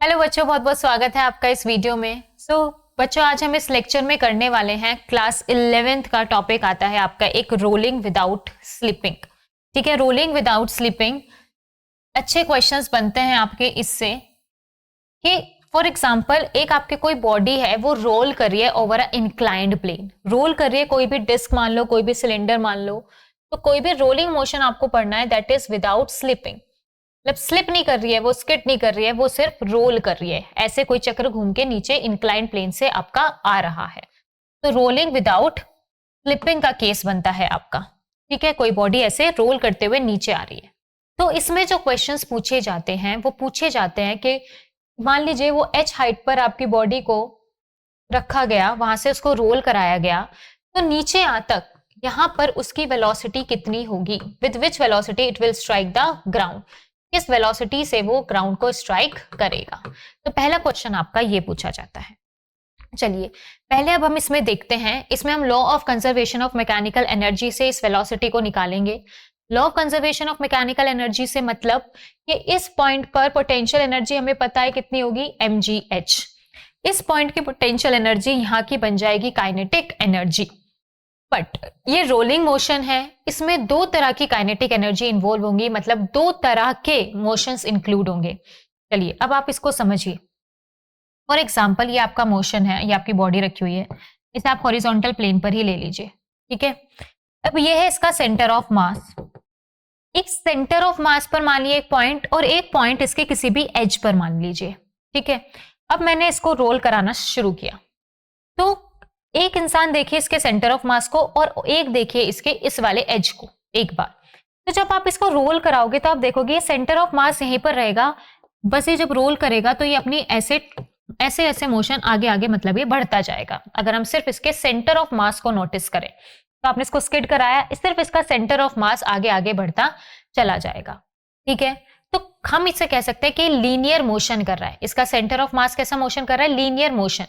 Hello बच्चों, बहुत बहुत स्वागत है आपका इस वीडियो में। बच्चों, आज हम इस लेक्चर में करने वाले हैं क्लास 11th का टॉपिक आता है आपका एक रोलिंग विदाउट स्लीपिंग। ठीक है, रोलिंग विदाउट स्लीपिंग अच्छे क्वेश्चंस बनते हैं आपके इससे कि फॉर एग्जांपल एक आपके कोई बॉडी है वो रोल कर रही है over a inclined plane, roll कर रही है, कोई भी डिस्क मान लो, कोई भी सिलेंडर मान लो, तो कोई भी रोलिंग मोशन आपको पढ़ना है दैट इज विदाउट स्लिपिंग। मतलब स्लिप नहीं कर रही है, वो स्किट नहीं कर रही है, वो सिर्फ रोल कर रही है, ऐसे कोई चक्र घूम के नीचे इंक्लाइन प्लेन से आपका आ रहा है। तो रोलिंग विदाउट स्लिपिंग का केस बनता है आपका। ठीक है, कोई बॉडी ऐसे रोल करते हुए नीचे आ रही है। तो इसमें जो क्वेश्चंस पूछे जाते हैं वो पूछे जाते हैं कि मान लीजिए वो h हाइट पर आपकी बॉडी को रखा गया, वहां से उसको रोल कराया गया, तो नीचे आ तक यहां पर उसकी वेलोसिटी कितनी होगी, with which velocity it will strike the ground, किस वेलोसिटी से वो ग्राउंड को स्ट्राइक करेगा। तो पहला क्वेश्चन आपका ये पूछा जाता है। चलिए पहले अब हम इसमें देखते हैं, इसमें हम law of conservation of mechanical energy से इस वेलोसिटी को निकालेंगे। Law of conservation of mechanical energy से मतलब कि इस पॉइंट पर पोटेंशियल एनर्जी हमें पता है कितनी होगी, mgh। इस पॉइंट की पोटेंशियल एनर्जी यहां की बन जाएगी काइनेटिक एनर्जी। बट ये रोलिंग मोशन है, इसमें दो तरह की काइनेटिक एनर्जी इन्वॉल्व होंगी, मतलब दो तरह के मोशंस इंक्लूड होंगे। चलिए अब आप इसको समझिए। फॉर एग्जाम्पल ये आपका मोशन है, ये आपकी बॉडी रखी हुई है, इसे आप हॉरिजॉन्टल प्लेन पर ही ले लीजिए। ठीक है, अब ये है इसका सेंटर ऑफ मास। एक सेंटर ऑफ मास पर मान लीजिए एक पॉइंट, और एक पॉइंट इसके किसी भी एज पर मान लीजिए। ठीक है, अब मैंने इसको रोल कराना शुरू किया, तो एक इंसान देखिए इसके सेंटर ऑफ मास को और एक देखिए इसके इस वाले एज को एक बार। तो जब आप इसको रोल कराओगे तो आप देखोगे सेंटर ऑफ मास यहीं पर रहेगा, बस ये जब रोल करेगा तो ये अपनी ऐसे ऐसे ऐसे मोशन आगे आगे, मतलब ये बढ़ता जाएगा। अगर हम सिर्फ इसके सेंटर ऑफ मास को नोटिस करें तो आपने इसको स्किड कराया, सिर्फ इसका सेंटर ऑफ मास आगे आगे बढ़ता चला जाएगा। ठीक है, तो हम इससे कह सकते हैं कि लीनियर मोशन कर रहा है। इसका सेंटर ऑफ मास कैसा मोशन कर रहा है, लीनियर मोशन।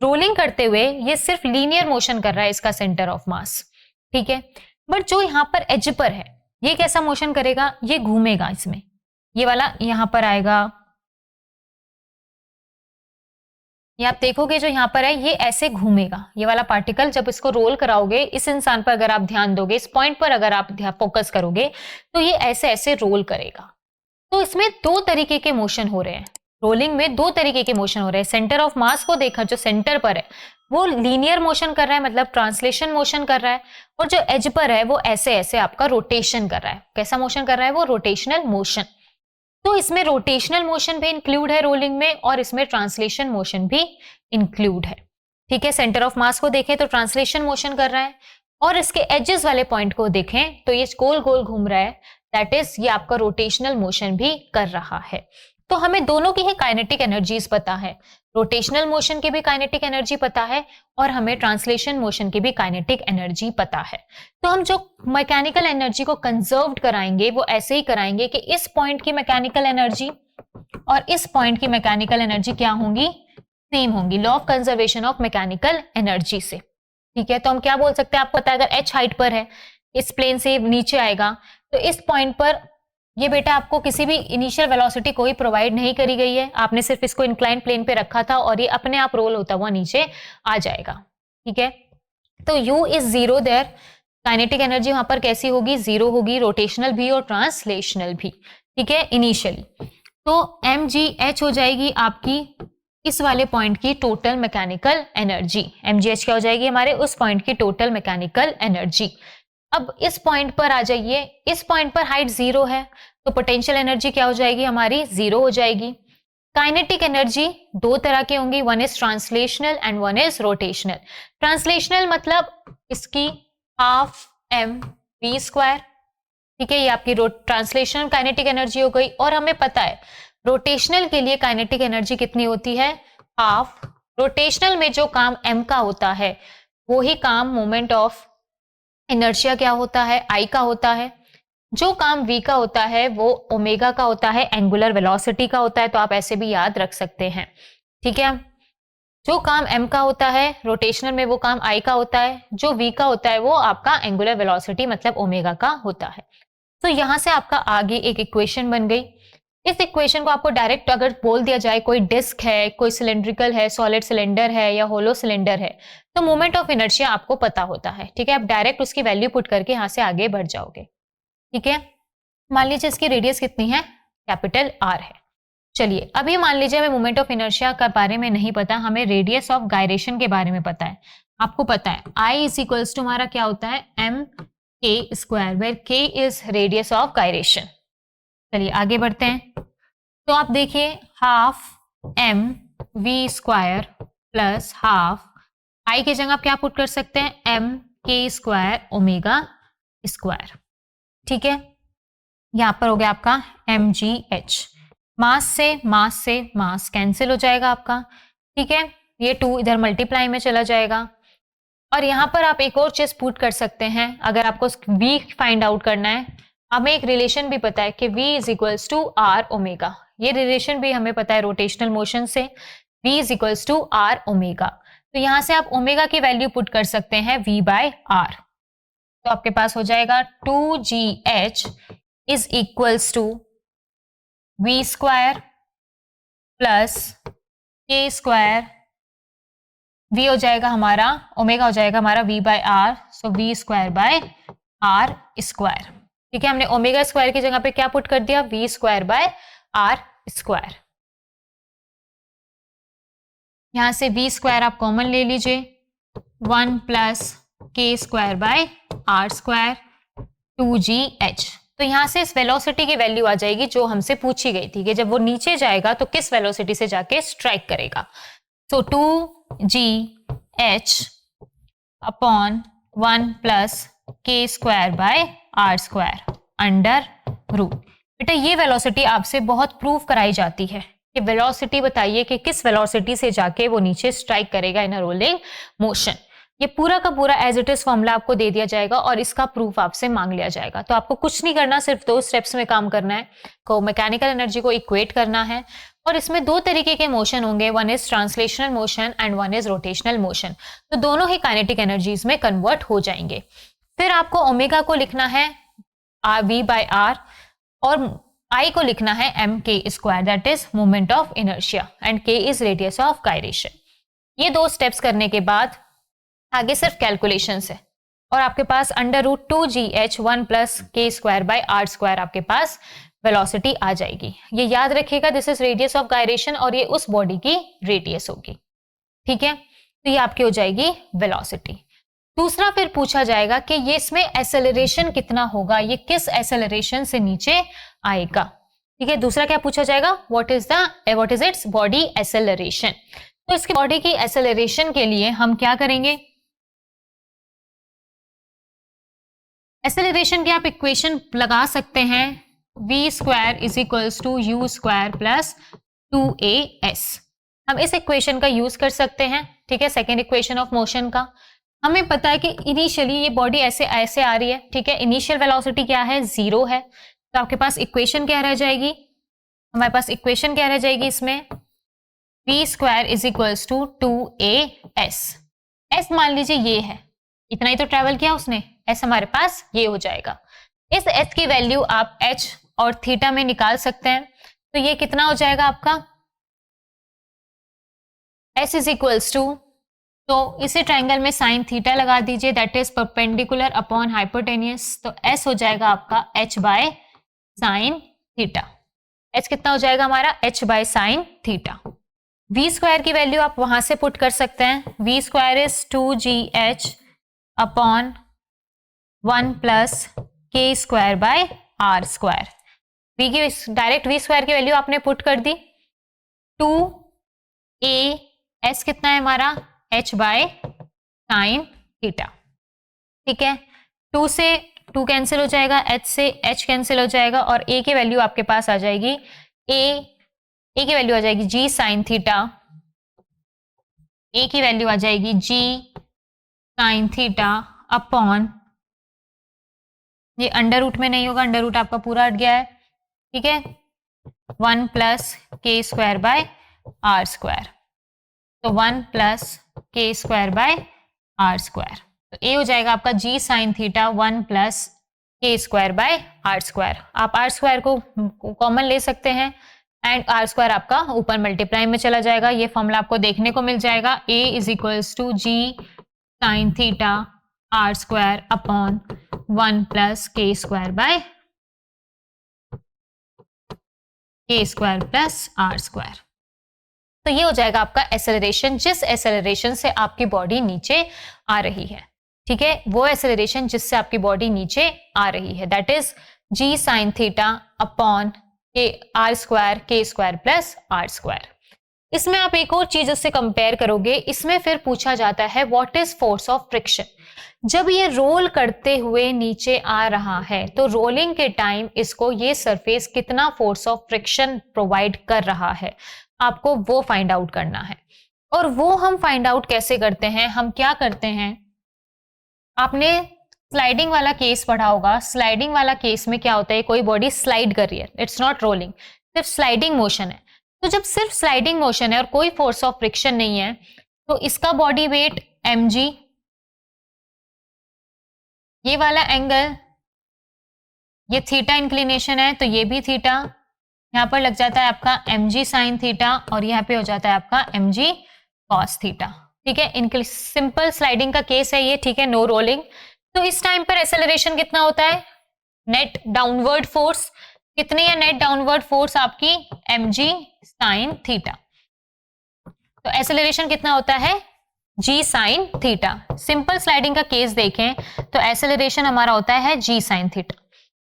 रोलिंग करते हुए ये सिर्फ लीनियर मोशन कर रहा है इसका सेंटर ऑफ मास। ठीक है, बट जो यहां पर एज पर है ये कैसा मोशन करेगा, ये घूमेगा, इसमें ये वाला यहां पर आएगा, ये आप देखोगे जो यहां पर है ये ऐसे घूमेगा, ये वाला पार्टिकल। जब इसको रोल कराओगे, इस इंसान पर अगर आप ध्यान दोगे, इस पॉइंट पर अगर आप फोकस करोगे, तो ये ऐसे ऐसे रोल करेगा। तो इसमें दो तरीके के मोशन हो रहे हैं, रोलिंग में दो तरीके के मोशन हो रहे हैं। सेंटर ऑफ मास को देखा, जो सेंटर पर है वो लीनियर मोशन कर रहा है, मतलब ट्रांसलेशन मोशन कर रहा है, और जो एज पर है वो ऐसे ऐसे आपका रोटेशन कर रहा है। कैसा मोशन कर रहा है वो, रोटेशनल मोशन। तो इसमें रोटेशनल मोशन भी इंक्लूड है रोलिंग में, और इसमें ट्रांसलेशन मोशन भी इंक्लूड है। ठीक है, सेंटर ऑफ मास को देखें तो ट्रांसलेशन मोशन कर रहा है, और इसके एजेस वाले पॉइंट को देखें तो ये गोल गोल घूम रहा है, दैट इज ये आपका रोटेशनल मोशन भी कर रहा है। तो हमें दोनों की ही काइनेटिक एनर्जीज पता है, रोटेशनल मोशन की भी काइनेटिक एनर्जी पता है, और हमें ट्रांसलेशन मोशन की भी काइनेटिक एनर्जी पता है। तो हम जो मैकेनिकल एनर्जी को कंजर्व कराएंगे वो ऐसे ही कराएंगे कि इस पॉइंट की मैकेनिकल एनर्जी और इस पॉइंट की मैकेनिकल एनर्जी क्या होंगी, सेम होंगी, law of conservation of mechanical energy से। ठीक है, तो हम क्या बोल सकते हैं, आपको पता है अगर एच हाइट पर है, इस प्लेन से नीचे आएगा, तो इस पॉइंट पर ये बेटा आपको किसी भी इनिशियल वेलोसिटी कोई प्रोवाइड नहीं करी गई है, आपने सिर्फ इसको इंक्लाइन प्लेन पे रखा था और ये अपने आप रोल होता हुआ नीचे आ जाएगा। ठीक है, तो u is zero there, kinetic energy वहां पर कैसी होगी, जीरो होगी, रोटेशनल भी और ट्रांसलेशनल भी। ठीक है, इनिशियली तो mgh हो जाएगी आपकी इस वाले पॉइंट की टोटल मैकेनिकल एनर्जी। mgh क्या हो जाएगी, हमारे उस पॉइंट की टोटल मैकेनिकल एनर्जी। अब इस पॉइंट पर आ जाइए, इस पॉइंट पर हाइट जीरो है, तो पोटेंशियल एनर्जी क्या हो जाएगी हमारी, जीरो हो जाएगी। काइनेटिक एनर्जी दो तरह के होंगी, one is translational and one is rotational. Translational मतलब इसकी हाफ एम वी स्क्वायर। ठीक है, ये आपकी ट्रांसलेशनल काइनेटिक एनर्जी हो गई। और हमें पता है रोटेशनल के लिए काइनेटिक एनर्जी कितनी होती है, हाफ। रोटेशनल में जो काम एम का होता है वो ही काम मोमेंट ऑफ इनर्शिया क्या होता है, आई का होता है। जो काम v का होता है वो ओमेगा का होता है, एंगुलर वेलोसिटी का होता है, तो आप ऐसे भी याद रख सकते हैं। ठीक है, जो काम m का होता है रोटेशनल में वो काम i का होता है, जो v का होता है वो आपका एंगुलर वेलोसिटी मतलब ओमेगा का होता है। तो यहां से आपका आगे एक इक्वेशन बन गई इस इक्वेशन को आपको डायरेक्ट अगर बोल दिया जाए कोई डिस्क है, कोई सिलेंड्रिकल है, सॉलिड सिलेंडर है या होलो सिलेंडर है, तो मोमेंट ऑफ इनर्शिया आपको पता होता है, ठीक है। आप डायरेक्ट उसकी वैल्यू पुट करके यहां से आगे बढ़ जाओगे, ठीक है। मान लीजिए इसकी रेडियस कितनी है, कैपिटल आर है। चलिए अभी मान लीजिए हमें मोमेंट ऑफ इनर्शिया के बारे में नहीं पता, हमें रेडियस ऑफ गायरेशन के बारे में पता है। आपको पता है आई इज इक्वल्स टू हमारा क्या होता है, M K square, where K is radius of gyration. चलिए आगे बढ़ते हैं। तो आप देखिए half M V square plus half I की जगह आप क्या पुट कर सकते हैं, M K square omega square, ठीक है। यहां पर हो गया आपका एम जी एच, मास से मास कैंसिल हो जाएगा आपका, ठीक है। ये 2 इधर मल्टीप्लाई में चला जाएगा। और यहां पर आप एक और चीज पुट कर सकते हैं, अगर आपको v फाइंड आउट करना है। हमें एक रिलेशन भी पता है कि v is equals to R omega, ये रिलेशन भी हमें पता है रोटेशनल मोशन से, v is equals to R omega. तो यहां से आप ओमेगा की वैल्यू पुट कर सकते हैं v बाय आर। तो आपके पास हो जाएगा 2gh is equals to v square plus के स्क्वायर, v हो जाएगा हमारा, ओमेगा हो जाएगा हमारा v by R, so v square by are square, ठीक है। हमने ओमेगा स्क्वायर की जगह पे क्या पुट कर दिया, v square by are square. यहां से v स्क्वायर आप कॉमन ले लीजिए, 1 प्लस के square by are square 2gh। तो यहां से इस वेलोसिटी की वैल्यू आ जाएगी जो हमसे पूछी गई थी कि जब वो नीचे जाएगा तो किस वेलोसिटी से जाके स्ट्राइक करेगा। सो 2gh अपॉन 1 प्लस के square by are square under root. बेटा ये वेलोसिटी आपसे बहुत प्रूव कराई जाती है कि वेलोसिटी बताइए कि किस वेलोसिटी से जाके वो नीचे स्ट्राइक करेगा इन अ रोलिंग मोशन। ये पूरा का पूरा एज इट इज फॉर्मूला आपको दे दिया जाएगा और इसका प्रूफ आपसे मांग लिया जाएगा। तो आपको कुछ नहीं करना, सिर्फ 2 स्टेप्स में काम करना है, को मैकेनिकल एनर्जी को इक्वेट करना है। और इसमें 2 तरीके के मोशन होंगे, one is translational motion and one is rotational motion. तो दोनों ही काइनेटिक एनर्जीज में कन्वर्ट हो जाएंगे। फिर आपको ओमेगा को लिखना है v बाय आर और I को लिखना है M K square, that is moment of inertia, and के इज रेडियस ऑफ गायरेशन। ये 2 स्टेप्स करने के बाद आगे सिर्फ कैलकुलेशन है और आपके पास अंडर रूट 2gh 1 प्लस के स्क्वायर बाय आर स्क्वायर आपके पास वेलोसिटी आ जाएगी। ये याद रखिएगा, this is radius of gyration और ये उस बॉडी की रेडियस होगी, ठीक है। तो ये आपकी हो जाएगी वेलोसिटी। दूसरा फिर पूछा जाएगा कि ये इसमें एक्सेलरेशन कितना होगा, ये किस एक्सेलरेशन से नीचे आएगा, ठीक है। दूसरा क्या पूछा जाएगा, what is its body acceleration. तो इसकी बॉडी की एक्सेलरेशन के लिए हम क्या करेंगे, एक्सेलरेशन की आप इक्वेशन लगा सकते हैं, v square is equals to U square plus 2as। हम इस इक्वेशन का यूज कर सकते हैं, ठीक है, सेकेंड इक्वेशन ऑफ मोशन का। हमें पता है कि इनिशियली ये बॉडी ऐसे ऐसे आ रही है, ठीक है, इनिशियल वेलोसिटी क्या है, 0 है। तो आपके पास इक्वेशन क्या रह जाएगी, हमारे पास इक्वेशन क्या रह जाएगी इसमें, v square is equals to 2as। s मान लीजिए ये है, इतना ही तो ट्रेवल किया उसने, s हमारे पास ये हो जाएगा। इस s की वैल्यू आप h और थीटा में निकाल सकते हैं। तो ये कितना हो जाएगा आपका, s इज इक्वल्स टू, तो इसी ट्रायंगल में साइन थीटा लगा दीजिए, that is perpendicular upon hypotenuse. तो s हो जाएगा आपका h by sine theta. h कितना हो जाएगा हमारा, h by sine theta. v square की वैल्यू आप वहां से पुट कर सकते हैं, v square is 2gh upon 1 plus के square by are square. v की डायरेक्ट v स्क्वायर की वैल्यू आपने पुट कर दी, 2a, s कितना है हमारा, h बाय साइन थीटा, ठीक है। 2 से 2 कैंसिल हो जाएगा, h से h कैंसिल हो जाएगा और a की वैल्यू आपके पास आ जाएगी, a की वैल्यू आ जाएगी g साइन थीटा, a की वैल्यू आ जाएगी g साइन थीटा अपॉन, ये अंडर रूट में नहीं होगा, अंडर रूट आपका पूरा हट गया है, ठीक है, 1 प्लस के स्क्वायर बाय आर स्क्वायर। तो 1 प्लस के स्क्वायर बाय आर स्क्वायर, तो ए हो जाएगा आपका g साइन थीटा 1 प्लस के स्क्वायर बाय आर स्क्वायर। आप आर स्क्वायर को कॉमन ले सकते हैं एंड आर स्क्वायर आपका ऊपर मल्टीप्लाई में चला जाएगा। ये फॉर्मूला आपको देखने को मिल जाएगा, a is equals to g sine theta are square upon 1 plus के square by k square plus are square. तो ये हो जाएगा आपका एसेलरेशन, जिस एसेलरेशन से आपकी बॉडी नीचे आ रही है, ठीक है, वो एसेलरेशन जिससे आपकी बॉडी नीचे आ रही है, that is G sine theta upon K R square K square plus are square. इसमें आप एक और चीज उससे कंपेयर करोगे, इसमें फिर पूछा जाता है what is force of friction. जब ये रोल करते हुए नीचे आ रहा है तो रोलिंग के टाइम इसको ये सरफेस कितना फोर्स ऑफ फ्रिक्शन प्रोवाइड कर रहा है, आपको वो फाइंड आउट करना है। और वो हम फाइंड आउट कैसे करते हैं, हम क्या करते हैं, आपने स्लाइडिंग वाला केस पढ़ा होगा। स्लाइडिंग वाला केस में क्या होता है, कोई बॉडी स्लाइड कर रही है, इट्स नॉट रोलिंग, सिर्फ स्लाइडिंग मोशन है। तो जब सिर्फ स्लाइडिंग मोशन है और कोई फोर्स ऑफ फ्रिक्शन नहीं है, तो इसका बॉडी वेट mg, ये वाला एंगल, ये थीटा इंक्लिनेशन है तो ये भी थीटा, यहां पर लग जाता है आपका mg साइन थीटा और यहाँ पे हो जाता है आपका mg कॉस थीटा, ठीक है। इनके सिंपल स्लाइडिंग का केस है ये, ठीक है, नो रोलिंग। तो इस टाइम पर एक्सेलरेशन कितना होता है, नेट डाउनवर्ड फोर्स कितनी है, नेट डाउनवर्ड फोर्स आपकी mg साइन थीटा। तो एक्सेलरेशन कितना होता है, g sine theta. Simple sliding का केस देखें तो एक्सेलरेशन हमारा होता है g साइन थीटा,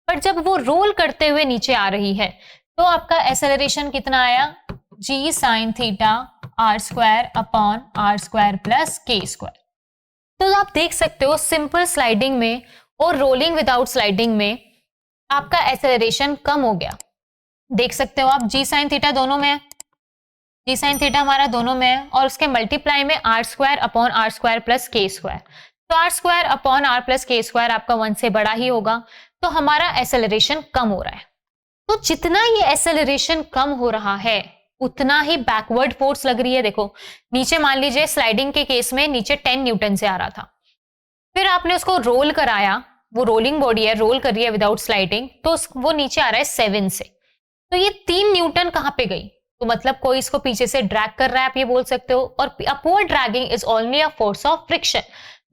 पर जब वो रोल करते हुए नीचे आ रही है तो आपका एक्सेलरेशन कितना आया, g sine theta are square upon R square plus के स्क्वायर। तो आप देख सकते हो सिंपल स्लाइडिंग में और रोलिंग विदाउट स्लाइडिंग में आपका एक्सेलरेशन कम हो गया। देख सकते हो आप, जी साइन थीटा दोनों में है, जी साइन थीटा हमारा दोनों में है और उसके मल्टीप्लाई में R square upon R square plus के स्क्वायर। तो R square upon R plus के स्क्वायर आपका 1 से बड़ा ही होगा, तो हमारा एक्सेलरेशन कम हो रहा है। तो जितना ये एक्सेलरेशन कम हो रहा है उतना ही बैकवर्ड फोर्स लग रही है। देखो नीचे, मान लीजिए स्लाइडिंग के केस में नीचे 10 न्यूटन से आ रहा था, फिर आपने उसको रोल कराया, वो रोलिंग बॉडी है, रोल कर रही है विदाउट स्लाइडिंग, तो वो नीचे आ रहा है 7 से। तो ये 3 न्यूटन कहां पे गई, तो मतलब कोई इसको पीछे से ड्रैग कर रहा है, आप ये बोल सकते हो। और upward dragging is only a force of friction,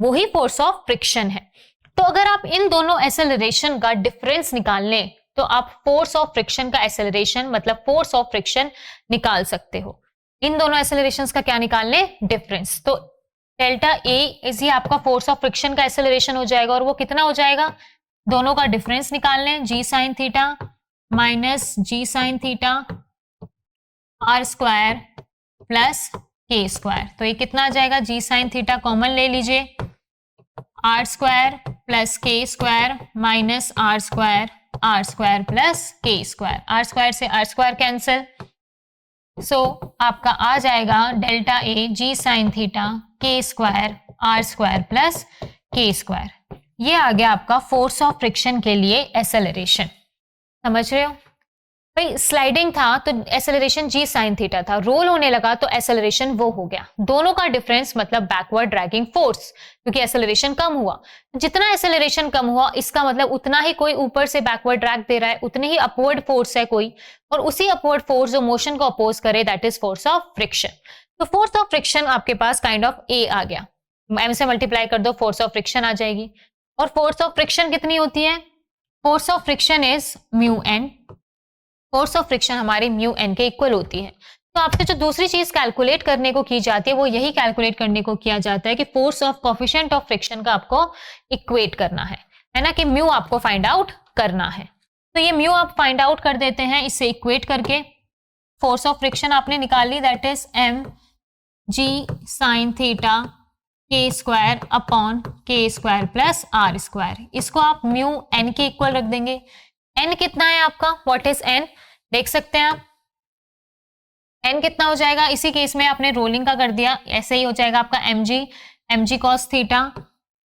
वही फोर्स ऑफ फ्रिक्शन है। तो अगर आप इन दोनों एक्सेलरेशन का डिफरेंस निकाल लें तो आप फोर्स ऑफ फ्रिक्शन का एक्सेलरेशन मतलब फोर्स ऑफ फ्रिक्शन निकाल सकते हो। इन दोनों एक्सेलरेशंस का क्या निकाल लें, डिफरेंस। तो डेल्टा ए इज ही आपका फोर्स ऑफ फ्रिक्शन का एक्सेलरेशन हो जाएगा, और वो कितना हो जाएगा, दोनों का डिफरेंस निकाल लें, g sine theta minus g sine theta are square plus के स्क्वायर। तो ये कितना आ जाएगा, जी साइन थीटा कॉमन ले लीजिए, आर स्क्वायर प्लस के square minus R square plus के स्क्वायर, आर स्क्वायर से आर स्क्वायर कैंसिल, सो आपका आ जाएगा delta A G sine theta के स्क्वायर आर स्क्वायर प्लस के स्क्वायर। ये आ गया आपका फोर्स ऑफ फ्रिक्शन के लिए एक्सेलरेशन। समझ रहे हो भाई, स्लाइडिंग था तो एक्सेलरेशन जी साइन थीटा था, रोल होने लगा तो एक्सेलरेशन वो हो गया। दोनों का डिफरेंस मतलब बैकवर्ड ड्रैगिंग फोर्स, क्योंकि एक्सेलरेशन कम हुआ, जितना एक्सेलरेशन कम हुआ इसका मतलब उतना ही कोई ऊपर से बैकवर्ड ड्रैग दे रहा है, उतनी ही अपवर्ड फोर्स है कोई, और उसी अपवर्ड फोर्स जो मोशन को अपोज करे that is force of friction. तो फोर्स ऑफ फ्रिक्शन आपके पास काइंड ऑफ ए आ गया, एम से मल्टीप्लाई कर दो, फोर्स ऑफ फ्रिक्शन आ जाएगी। और फोर्स ऑफ फ्रिक्शन कितनी होती है, force of friction is mu N, force of friction हमारी म्यू एन के इक्वल होती है। तो आपसे जो दूसरी चीज कैलकुलेट करने को की जाती है वो यही कैलकुलेट करने को किया जाता है कि force of coefficient of friction का आपको इक्वेट करना है ना, कि म्यू आपको फाइंड आउट करना है। तो ये म्यू आप फाइंड आउट कर देते हैं, इससे इक्वेट करके फोर्स ऑफ फ्रिक्शन आपने निकाल ली, that is m g sine theta के square upon k square plus are square. इसको आप म्यू एन के इक्वल रख देंगे। एन कितना है आपका, व्हाट इज एन, देख सकते हैं आप एन कितना हो जाएगा, इसी केस में आपने रोलिंग का कर दिया, ऐसे ही हो जाएगा आपका एम जी कॉस थीटा।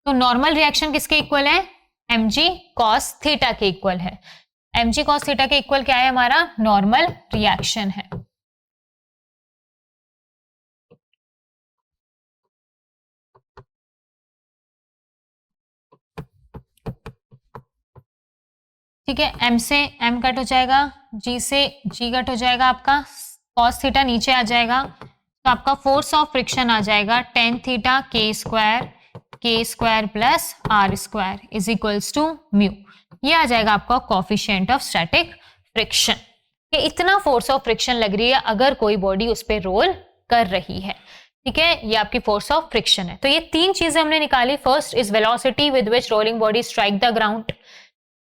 तो नॉर्मल रिएक्शन किसके इक्वल है, एम जी कॉस थीटा के इक्वल है। एम जी कॉस थीटा के इक्वल क्या है, हमारा नॉर्मल रिएक्शन है। ठीक है, m से m कट हो जाएगा, g से g कट हो जाएगा, आपका cos थीटा नीचे आ जाएगा, तो आपका फोर्स ऑफ फ्रिक्शन आ जाएगा tan theta k square plus r square is equals to mu. ये आ जाएगा आपका कोफिशिएंट ऑफ स्टैटिक फ्रिक्शन, कि इतना फोर्स ऑफ फ्रिक्शन लग रही है अगर कोई बॉडी उस पर रोल कर रही है। ठीक है, ये आपकी फोर्स ऑफ फ्रिक्शन है। तो ये तीन चीजें हमने निकाली। First is velocity with which rolling body strike the ground,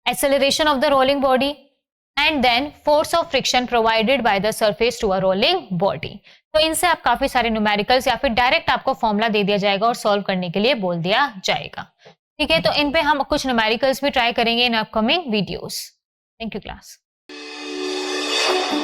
acceleration of the rolling body, and then force of friction provided by the surface to a rolling body। तो इनसे आप काफी सारे न्यूमेरिकल्स या फिर डायरेक्ट आपको फॉर्मूला दे दिया जाएगा और सॉल्व करने के लिए बोल दिया जाएगा। ठीक है, तो इन पे हम कुछ न्यूमेरिकल्स भी ट्राई करेंगे in upcoming videos. Thank you class.